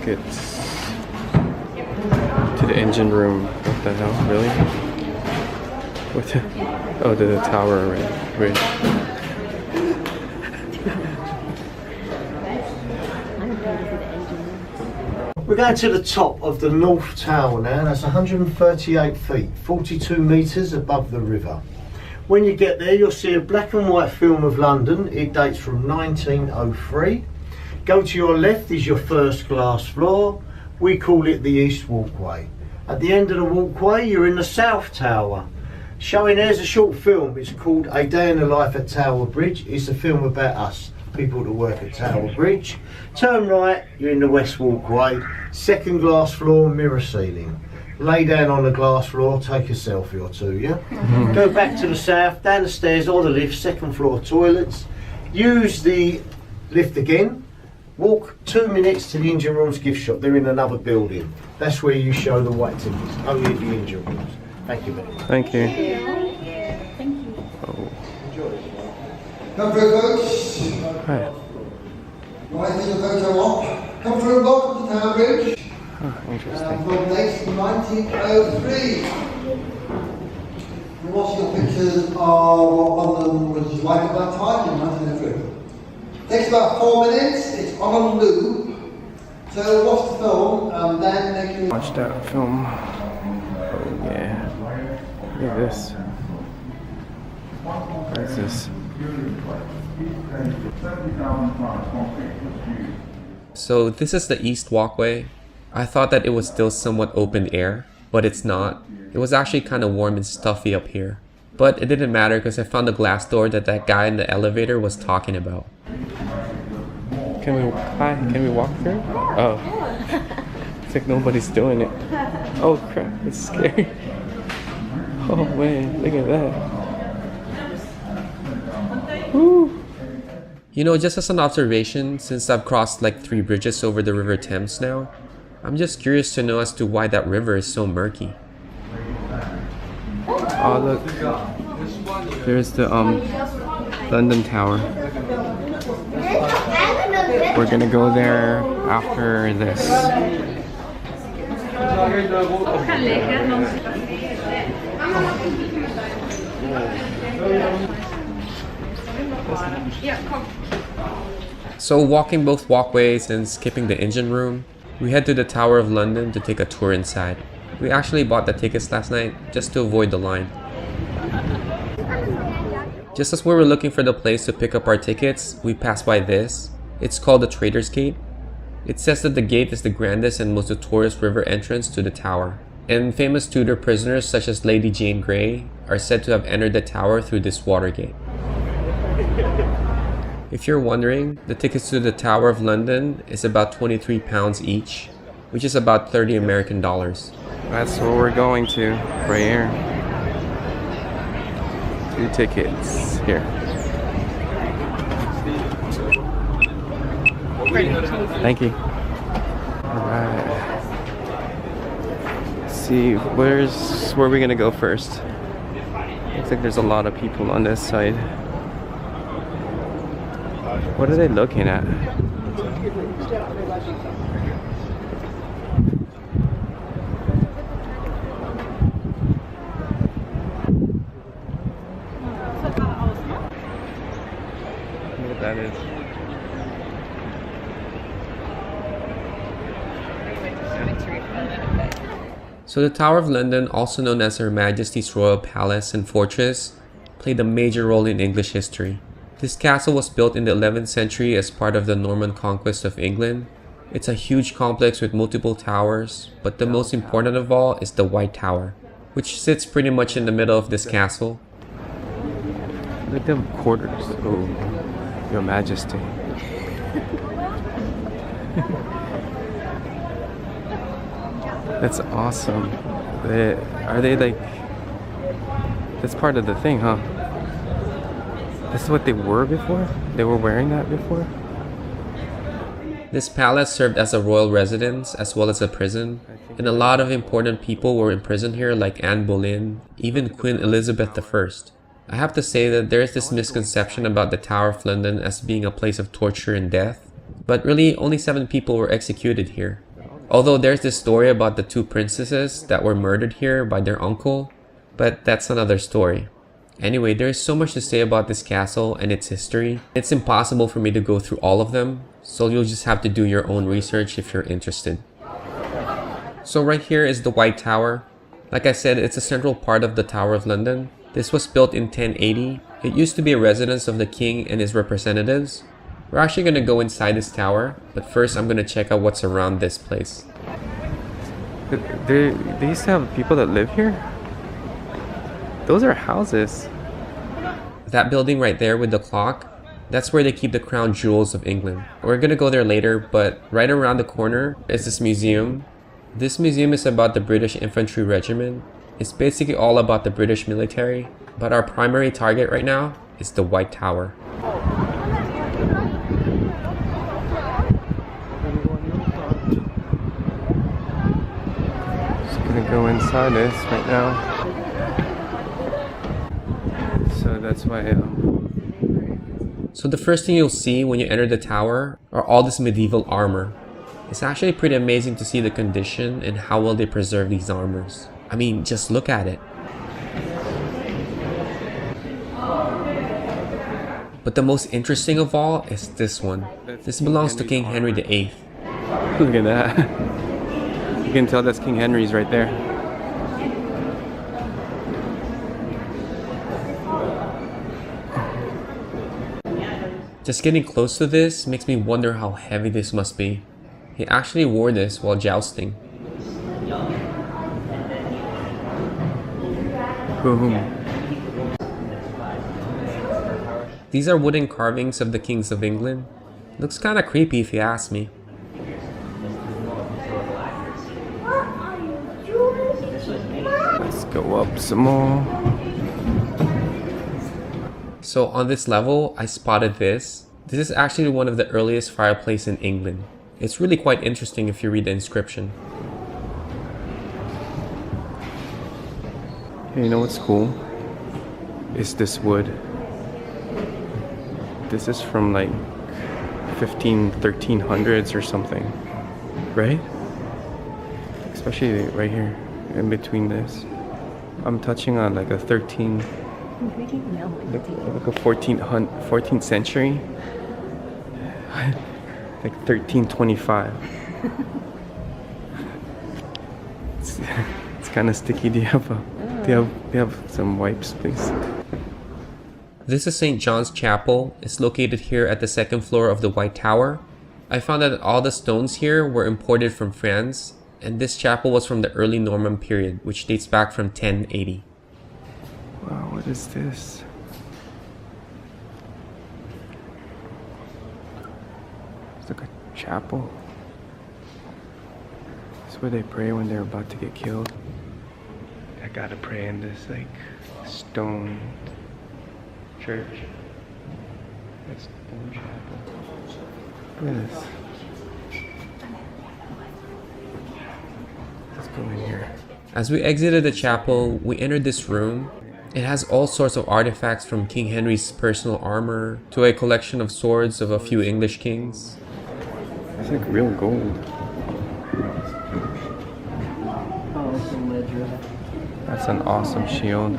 tickets to the engine room. What the hell? Really? What the? Oh, to the tower already. Wait. We're going to the top of the North Tower now. That's 138 feet, 42 metres above the river. When you get there, you'll see a black and white film of London. It dates from 1903. Go to your left is your first glass floor. We call it the East Walkway. At the end of the walkway, you're in the South Tower. Showing there's a short film. It's called A Day in the Life at Tower Bridge. It's a film about us, people that work at Tower Bridge. Turn right, you're in the West Walkway. Second glass floor, mirror ceiling. Lay down on the glass floor, take a selfie or two, yeah? Go back to the south, down the stairs or the lift, second floor toilets. Use the lift again. Walk 2 minutes to the engine room's gift shop. They're in another building. That's where you show the white tickets, only the engine rooms. Thank you very much. Thank you. Thank you. Oh. Come through, folks. Hi. Right, there's a photo op. Come through, welcome to Tower Bridge. Oh, interesting. From date 1903. And what's your pictures of what London was like at that time in 1903? Takes about 4 minutes. It's on a loop. So watch the film and then they can Watch that film. Oh yeah. Look at this. What is this? So this is the East Walkway. I thought that it was still somewhat open air, but it's not. It was actually kind of warm and stuffy up here. But it didn't matter because I found the glass door that guy in the elevator was talking about. Can we walk through? Oh. It's like nobody's doing it. Oh crap, it's scary. Oh man, look at that. Woo. You know, just as an observation, since I've crossed like 3 bridges over the River Thames now, I'm just curious to know as to why that river is so murky. Oh look. There's the London Tower. We're gonna go there after this. So walking both walkways and skipping the engine room, we head to the Tower of London to take a tour inside. We actually bought the tickets last night just to avoid the line. Just as we were looking for the place to pick up our tickets, we passed by this. It's called the Trader's Gate. It says that the gate is the grandest and most notorious river entrance to the tower. And famous Tudor prisoners such as Lady Jane Grey are said to have entered the tower through this water gate. If you're wondering, the tickets to the Tower of London is about £23 each, which is about 30 American dollars. That's where we're going to, right here. 2 tickets here. Thank you. Alright. See, where are we gonna go first? Looks like there's a lot of people on this side. What are they looking at? What that is. So the Tower of London, also known as Her Majesty's Royal Palace and Fortress, played a major role in English history. This castle was built in the 11th century as part of the Norman conquest of England. It's a huge complex with multiple towers, but the most important of all is the White Tower, which sits pretty much in the middle of this castle. Look at them quarters. Oh, Your Majesty. That's awesome. Are they like... That's part of the thing, huh? This is what they were before? They were wearing that before? This palace served as a royal residence as well as a prison, and a lot of important people were imprisoned here like Anne Boleyn, even Queen Elizabeth I. I have to say that there is this misconception about the Tower of London as being a place of torture and death, but really only 7 people were executed here. Although there's this story about the two princesses that were murdered here by their uncle, but that's another story. Anyway, there is so much to say about this castle and its history. It's impossible for me to go through all of them, so you'll just have to do your own research if you're interested. So right here is the White Tower. Like I said, it's a central part of the Tower of London. This was built in 1080. It used to be a residence of the king and his representatives. We're actually going to go inside this tower, but first I'm going to check out what's around this place. They used to have people that live here? Those are houses. That building right there with the clock, that's where they keep the crown jewels of England. We're going to go there later, but right around the corner is this museum. This museum is about the British Infantry Regiment. It's basically all about the British military, but our primary target right now is the White Tower. Gonna go inside this right now. So that's why So the first thing you'll see when you enter the tower are all this medieval armor. It's actually pretty amazing to see the condition and how well they preserve these armors. I mean, just look at it. But the most interesting of all is this one. This belongs to King Henry VIII. look at that. You can tell that's King Henry's right there. Just getting close to this makes me wonder how heavy this must be. He actually wore this while jousting. Boom. These are wooden carvings of the kings of England. Looks kinda creepy if you ask me. Let's go up some more. So on this level, I spotted this. This is actually one of the earliest fireplaces in England. It's really quite interesting if you read the inscription. Hey, you know what's cool? Is this wood. This is from like 1300s or something, right? Especially right here, in between this. I'm touching on like a 14th century. Like 1325. It's kind of sticky. Do you have some wipes, please? This is St. John's Chapel. It's located here at the second floor of the White Tower. I found that all the stones here were imported from France, and this chapel was from the early Norman period, which dates back from 1080. Wow, what is this? It's like a chapel. It's where they pray when they're about to get killed. I gotta pray in this like stone church. That's stone chapel. Look at this. Let's go in here. As we exited the chapel, we entered this room. It has all sorts of artifacts from King Henry's personal armor to a collection of swords of a few English kings. It's like real gold. That's an awesome shield.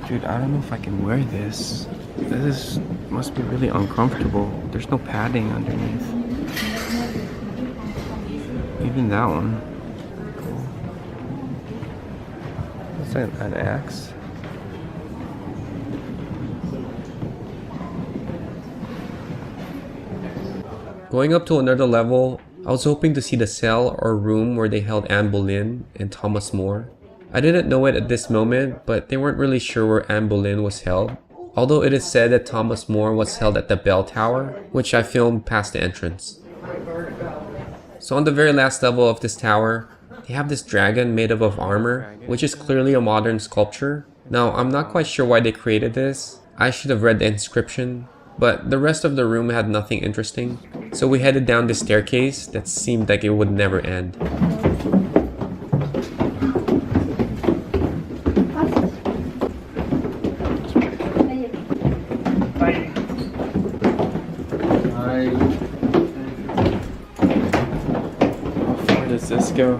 Dude, I don't know if I can wear this. This must be really uncomfortable. There's no padding underneath. Even that one. Cool. That's an axe. Going up to another level, I was hoping to see the cell or room where they held Anne Boleyn and Thomas More. I didn't know it at this moment, but they weren't really sure where Anne Boleyn was held. Although it is said that Thomas More was held at the Bell Tower, which I filmed past the entrance. So on the very last level of this tower, they have this dragon made up of armor, which is clearly a modern sculpture. Now, I'm not quite sure why they created this. I should have read the inscription, but the rest of the room had nothing interesting. So we headed down this staircase that seemed like it would never end. you.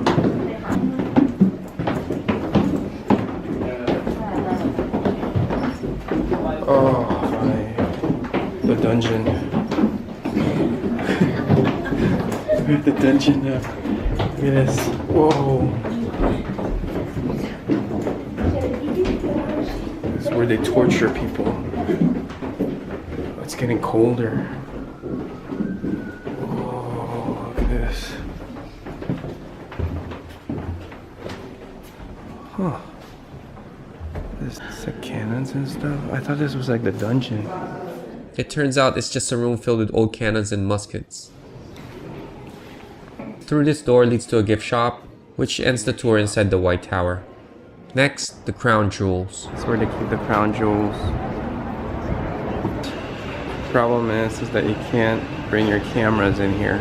Oh my, the dungeon. We're at the dungeon now. Look at this. Whoa. This is where they torture people. It's getting colder. Oh, look at this. Huh. This is like cannons and stuff. I thought this was like the dungeon. It turns out it's just a room filled with old cannons and muskets. Through this door leads to a gift shop, which ends the tour inside the White Tower. Next, the crown jewels. That's where they keep the crown jewels. Problem is that you can't bring your cameras in here.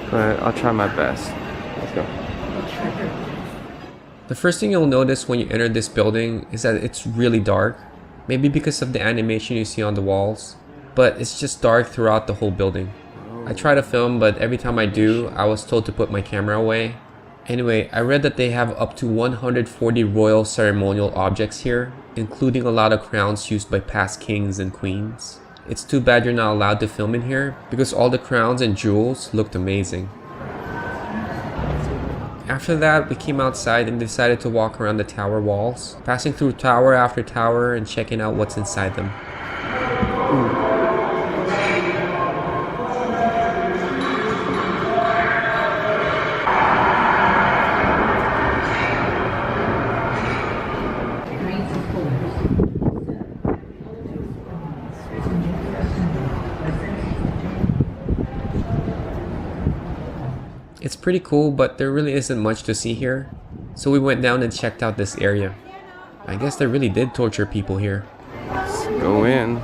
But I'll try my best. Let's go. The first thing you'll notice when you enter this building is that it's really dark. Maybe because of the animation you see on the walls. But it's just dark throughout the whole building. I try to film, but every time I do, I was told to put my camera away. Anyway, I read that they have up to 140 royal ceremonial objects here, including a lot of crowns used by past kings and queens. It's too bad you're not allowed to film in here, because all the crowns and jewels looked amazing. After that, we came outside and decided to walk around the tower walls, passing through tower after tower and checking out what's inside them. It's pretty cool, but there really isn't much to see here. So we went down and checked out this area. I guess they really did torture people here. Let's go in.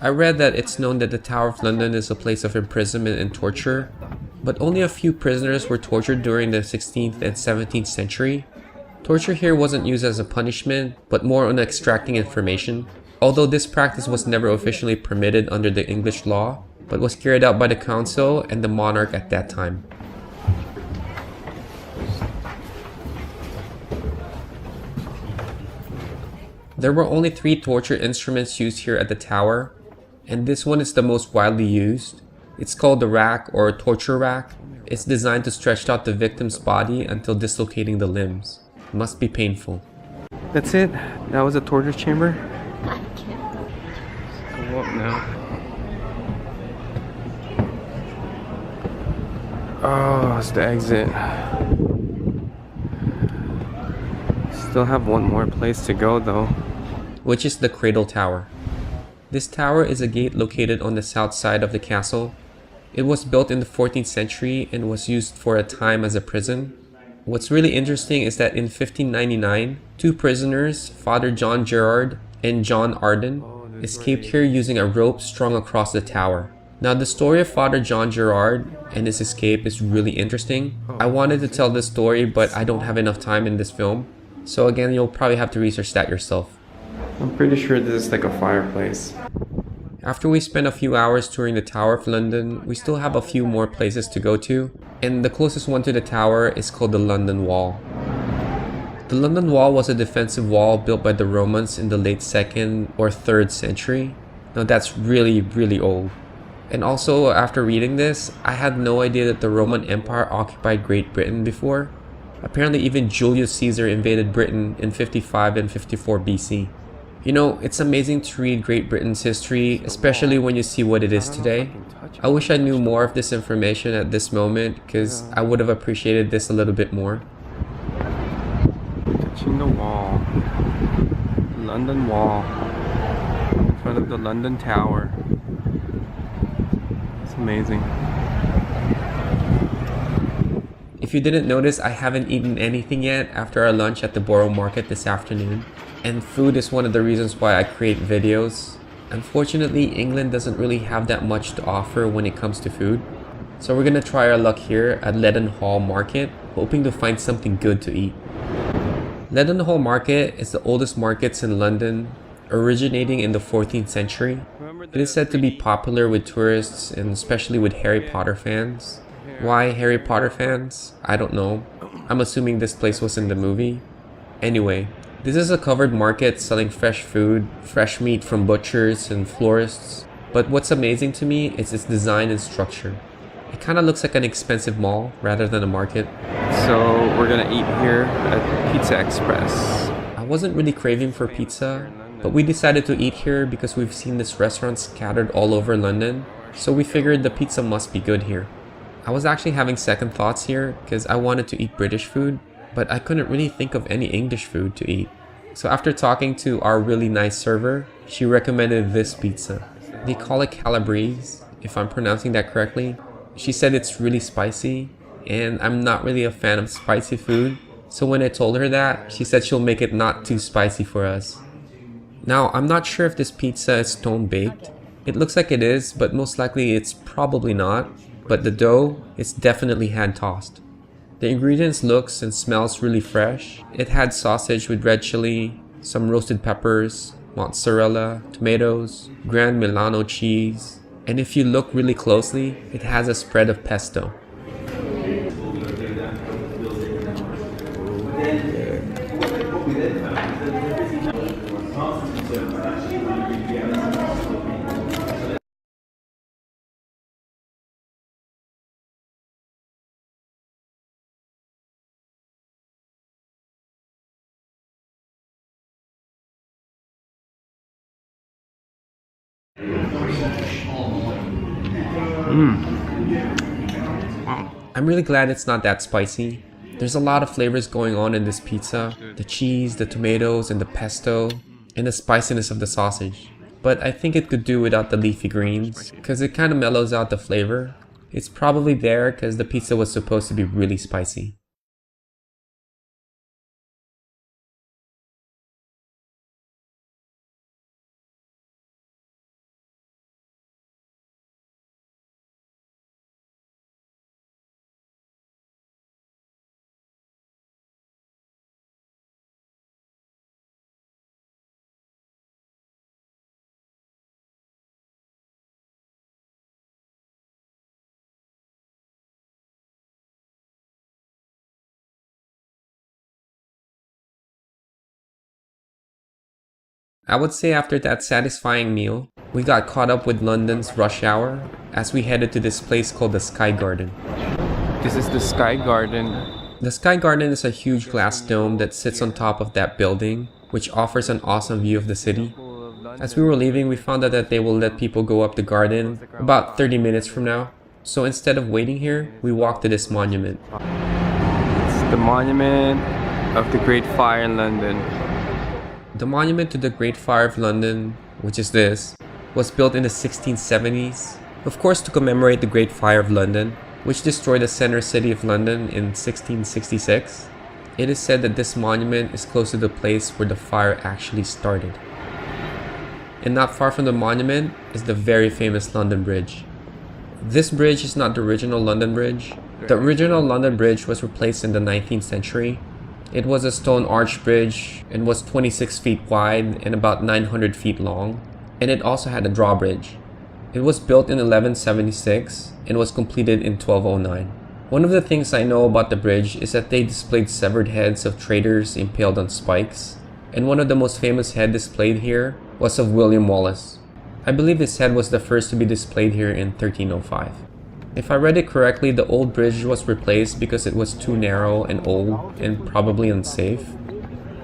I read that it's known that the Tower of London is a place of imprisonment and torture, but only a few prisoners were tortured during the 16th and 17th century. Torture here wasn't used as a punishment, but more on extracting information, although this practice was never officially permitted under the English law, but was carried out by the council and the monarch at that time. There were only 3 torture instruments used here at the tower, and this one is the most widely used. It's called the rack or torture rack. It's designed to stretch out the victim's body until dislocating the limbs. It must be painful. That's it? That was a torture chamber? I can't go. Go up now. Oh, it's the exit. Still have one more place to go though. Which is the Cradle Tower. This tower is a gate located on the south side of the castle. It was built in the 14th century and was used for a time as a prison. What's really interesting is that in 1599, 2 prisoners, Father John Gerard and John Arden, escaped here using a rope strung across the tower. Now the story of Father John Gerard and his escape is really interesting. I wanted to tell this story, but I don't have enough time in this film. So again, you'll probably have to research that yourself. I'm pretty sure this is like a fireplace. After we spent a few hours touring the Tower of London, we still have a few more places to go to. And the closest one to the tower is called the London Wall. The London Wall was a defensive wall built by the Romans in the late 2nd or 3rd century. Now that's really, really old. And also, after reading this, I had no idea that the Roman Empire occupied Great Britain before. Apparently even Julius Caesar invaded Britain in 55 and 54 BC. You know, it's amazing to read Great Britain's history, especially when you see what it is today. I wish I knew more of this information at this moment, because I would have appreciated this a little bit more. Touching the wall. London Wall. In front of the London Tower. It's amazing. If you didn't notice, I haven't eaten anything yet after our lunch at the Borough Market this afternoon. And food is one of the reasons why I create videos. Unfortunately, England doesn't really have that much to offer when it comes to food. So we're gonna try our luck here at Leadenhall Market, hoping to find something good to eat. Leadenhall Market is the oldest markets in London. originating in the 14th century. It is said to be popular with tourists and especially with Harry Potter fans. Why Harry Potter fans? I don't know. I'm assuming this place was in the movie. Anyway, this is a covered market selling fresh food, fresh meat from butchers and florists. But what's amazing to me is its design and structure. It kind of looks like an expensive mall rather than a market. So we're gonna eat here at Pizza Express. I wasn't really craving for pizza, but we decided to eat here because we've seen this restaurant scattered all over London, so we figured the pizza must be good here. I was actually having second thoughts here because I wanted to eat British food, but I couldn't really think of any English food to eat. So after talking to our really nice server, she recommended this pizza. They call it Calabrese, if I'm pronouncing that correctly. She said it's really spicy, and I'm not really a fan of spicy food, so when I told her that, she said she'll make it not too spicy for us. Now, I'm not sure if this pizza is stone baked. It looks like it is, but most likely it's probably not. But the dough is definitely hand tossed. The ingredients looks and smells really fresh. It had sausage with red chili, some roasted peppers, mozzarella, tomatoes, Grand Milano cheese, and if you look really closely, it has a spread of pesto. I'm really glad it's not that spicy. There's a lot of flavors going on in this pizza. The cheese, the tomatoes, and the pesto, and the spiciness of the sausage. But I think it could do without the leafy greens, because it kind of mellows out the flavor. It's probably there because the pizza was supposed to be really spicy. I would say after that satisfying meal, we got caught up with London's rush hour as we headed to this place called the Sky Garden. This is the Sky Garden. The Sky Garden is a huge glass dome that sits on top of that building, which offers an awesome view of the city. As we were leaving, we found out that they will let people go up the garden about 30 minutes from now. So instead of waiting here, we walked to this monument. It's the monument of the Great Fire in London. The monument to the Great Fire of London, which is this, was built in the 1670s, of course to commemorate the Great Fire of London, which destroyed the center city of London in 1666. It is said that this monument is close to the place where the fire actually started. And not far from the monument is the very famous London Bridge. This bridge is not the original London Bridge. The original London Bridge was replaced in the 19th century. It was a stone arch bridge and was 26 feet wide and about 900 feet long, and it also had a drawbridge. It was built in 1176 and was completed in 1209. One of the things I know about the bridge is that they displayed severed heads of traders impaled on spikes, and one of the most famous heads displayed here was of William Wallace. I believe this head was the first to be displayed here in 1305. If I read it correctly, the old bridge was replaced because it was too narrow and old and probably unsafe.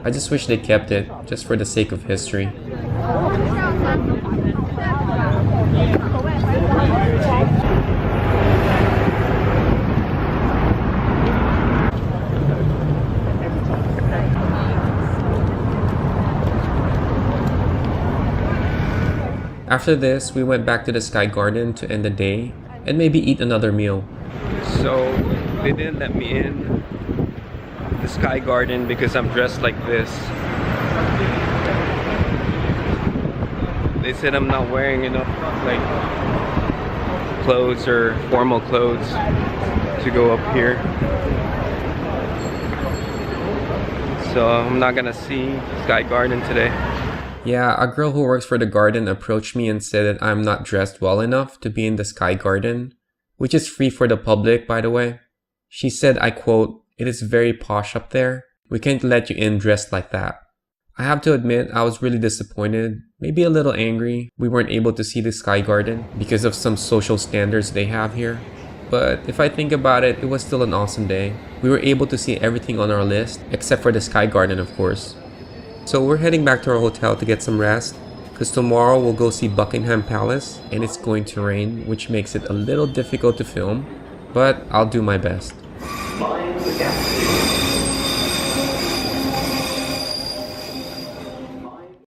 I just wish they kept it, just for the sake of history. After this, we went back to the Sky Garden to end the day and maybe eat another meal. So they didn't let me in the Sky Garden because I'm dressed like this. They said I'm not wearing enough like clothes or formal clothes to go up here. So I'm not gonna see Sky Garden today. Yeah, a girl who works for the garden approached me and said that I'm not dressed well enough to be in the Sky Garden, which is free for the public, by the way. She said, I quote, "It is very posh up there. We can't let you in dressed like that." I have to admit, I was really disappointed, maybe a little angry. We weren't able to see the Sky Garden because of some social standards they have here. But if I think about it, it was still an awesome day. We were able to see everything on our list, except for the Sky Garden, of course. So we're heading back to our hotel to get some rest, because tomorrow we'll go see Buckingham Palace, and it's going to rain, which makes it a little difficult to film, but I'll do my best. Mind the gap.